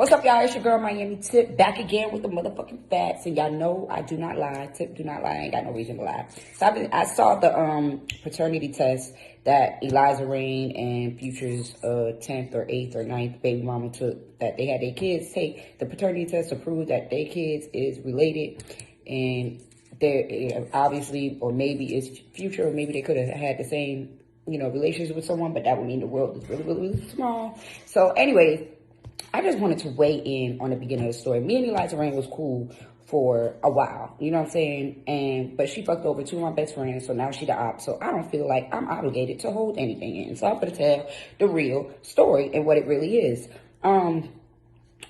What's up, y'all? It's your girl, Miami Tip, back again with the motherfucking facts. And y'all know I do not lie. Tip do not lie. I ain't got no reason to lie. So I saw the paternity test that Eliza Reign and Future's 10th or 8th or 9th baby mama took, that they had their kids take the paternity test to prove that their kids is related. And they're obviously, or maybe it's Future, or maybe they could have had the same, relationship with someone, but that would mean the world is really, really, really small. So anyways, I just wanted to weigh in on the beginning of the story. Me and Eliza Reign was cool for a while, you know what I'm saying? But she fucked over two of my best friends, so now she the op. So I don't feel like I'm obligated to hold anything in. So I'm gonna tell the real story and what it really is. When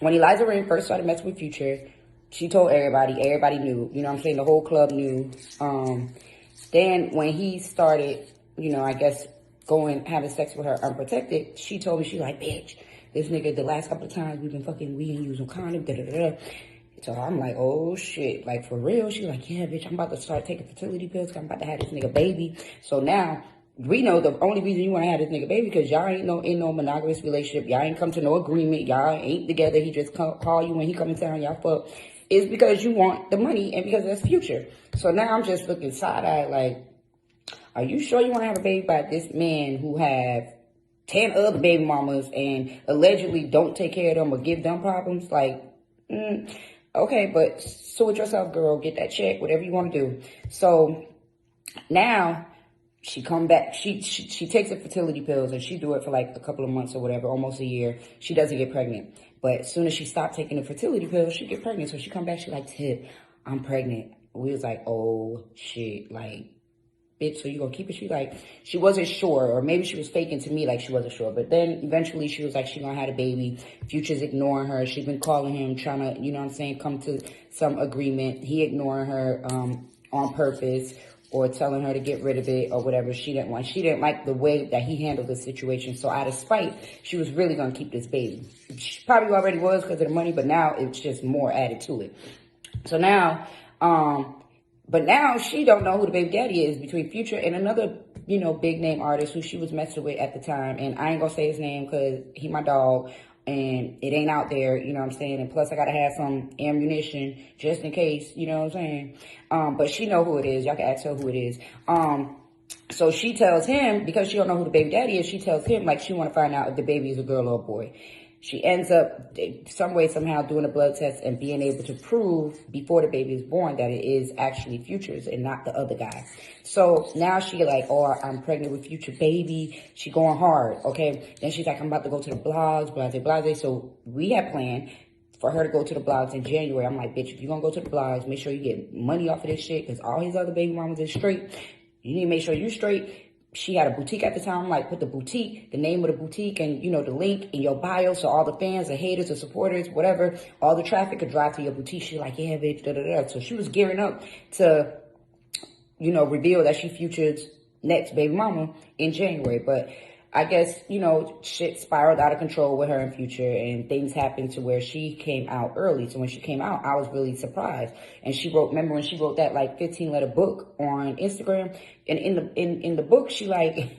Eliza Reign first started messing with Future, she told everybody knew, you know what I'm saying? The whole club knew. Then when he started, I guess having sex with her unprotected, she told me, she like, bitch, this nigga, the last couple of times we've been fucking, we ain't using condom, da-da-da-da. So I'm like, oh shit, like for real? She like, yeah, bitch, I'm about to start taking fertility pills, I'm about to have this nigga baby. So now, we know the only reason you want to have this nigga baby because y'all ain't in no monogamous relationship. Y'all ain't come to no agreement. Y'all ain't together. He just call you when he come in town. Y'all fuck. It's because you want the money and because that's Future. So now I'm just looking side-eyed like, are you sure you want to have a baby by this man who have 10 other baby mamas and allegedly don't take care of them or give them problems? Like, okay, but sue it yourself, girl. Get that check, whatever you want to do. So now she come back. She takes the fertility pills and she do it for like a couple of months or whatever, almost a year. She doesn't get pregnant. But as soon as she stopped taking the fertility pills, she get pregnant. So she come back. She like, Tip, I'm pregnant. We was like, oh shit, like, bitch, so you gonna keep it? She wasn't sure, or maybe she was faking to me like she wasn't sure. But then eventually she was like, she gonna have a baby. Future's ignoring her. She's been calling him, trying to, come to some agreement. He ignoring her on purpose or telling her to get rid of it or whatever. She didn't like the way that he handled the situation. So out of spite, she was really gonna keep this baby. She probably already was because of the money, but now it's just more added to it. So now, but now she don't know who the baby daddy is between Future and another, big name artist who she was messing with at the time. And I ain't gonna say his name because he my dog and it ain't out there, you know what I'm saying? And plus I gotta have some ammunition just in case, you know what I'm saying? But she know who it is. Y'all can ask her who it is. So she tells him, because she don't know who the baby daddy is, she tells him like she want to find out if the baby is a girl or a boy. She ends up some way, somehow doing a blood test and being able to prove before the baby is born that it is actually Future's and not the other guy. So now she like, oh, I'm pregnant with Future baby. She going hard, okay? Then she's like, I'm about to go to the blogs, blase. So we had planned for her to go to the blogs in January. I'm like, bitch, if you're going to go to the blogs, make sure you get money off of this shit because all his other baby mamas is straight. You need to make sure you straight. She had a boutique at the time. I'm like, put the boutique, the name of the boutique and, the link in your bio so all the fans, the haters, the supporters, whatever, all the traffic could drive to your boutique. She's like, yeah, bitch, da-da-da. So she was gearing up to, reveal that she Future's next baby mama in January. But I guess, shit spiraled out of control with her and Future and things happened to where she came out early. So when she came out, I was really surprised. And remember when she wrote that like 15-letter book on Instagram? And in the book, she like,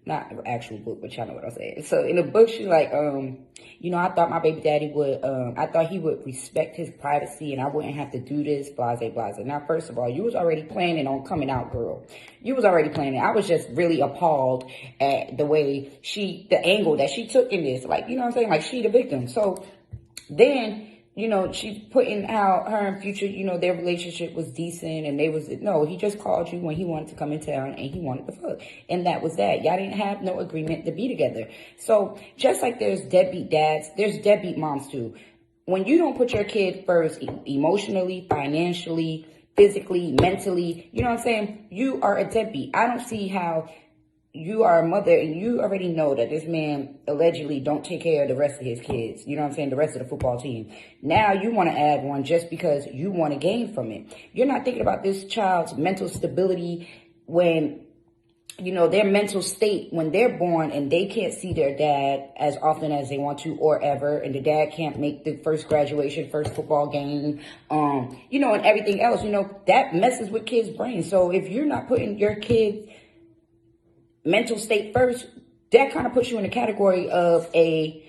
not an actual book, but y'all know what I'm saying. So in the book, she like, I thought my baby daddy would, I thought he would respect his privacy and I wouldn't have to do this, blase. Now, first of all, you was already planning on coming out, girl. You was already planning. I was just really appalled at the way the angle that she took in this. Like, you know what I'm saying? Like, she the victim. So then, she's putting how her and Future, their relationship was decent and he just called you when he wanted to come in town and he wanted to fuck. And that was that. Y'all didn't have no agreement to be together. So just like there's deadbeat dads, there's deadbeat moms too. When you don't put your kid first emotionally, financially, physically, mentally, you know what I'm saying? You are a deadbeat. I don't see how you are a mother and you already know that this man allegedly don't take care of the rest of his kids. You know what I'm saying? The rest of the football team. Now you want to add one just because you want to gain from it. You're not thinking about this child's mental stability when, their mental state when they're born and they can't see their dad as often as they want to or ever. And the dad can't make the first graduation, first football game, and everything else, that messes with kids' brains. So if you're not putting your kids' mental state first, that kind of puts you in the category of a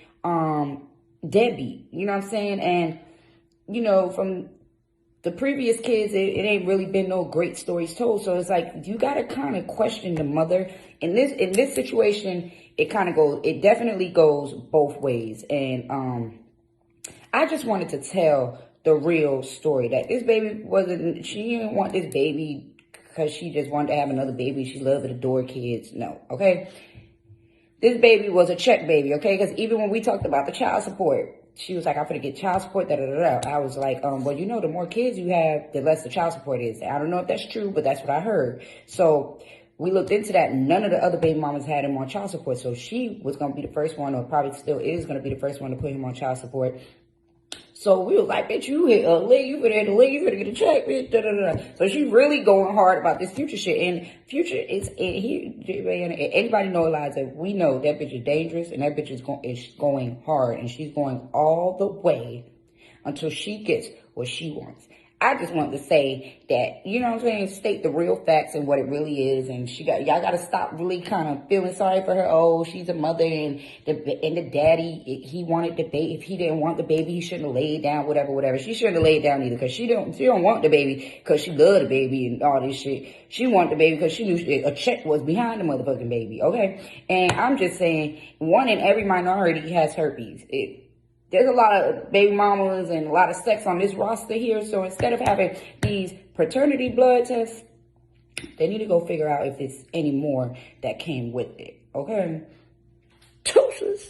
deadbeat. You know what I'm saying? And, you know, from the previous kids, it ain't really been no great stories told. So it's like, you got to kind of question the mother. In this situation, it definitely goes both ways. And I just wanted to tell the real story that this baby she didn't want this baby because she just wanted to have another baby. She loved and adored kids. No, okay? This baby was a check baby, okay? Because even when we talked about the child support, she was like, I'm going to get child support, da-da-da-da. I was like, well, you know, the more kids you have, the less the child support is. I don't know if that's true, but that's what I heard. So we looked into that. None of the other baby mamas had him on child support. So she was going to be the first one, or probably still is going to be the first one to put him on child support. So we was like, bitch, you hit a lick, you finna hit a lick, you finna get a check, bitch, da da da. So she really going hard about this Future shit. And Future is, anybody know Eliza, we know that bitch is dangerous and that bitch is going hard. And she's going all the way until she gets what she wants. I just want to say that, you know what I'm saying, state the real facts and what it really is. And y'all got to stop really kind of feeling sorry for her. Oh, she's a mother and the daddy, he wanted the baby. If he didn't want the baby, he shouldn't have laid down, whatever. She shouldn't have laid down either, because she don't want the baby because she loved the baby and all this shit. She wanted the baby because she knew a check was behind the motherfucking baby, okay? And I'm just saying, one in every minority has herpes. There's a lot of baby mamas and a lot of sex on this roster here. So instead of having these paternity blood tests, they need to go figure out if there's any more that came with it. Okay? Deuces.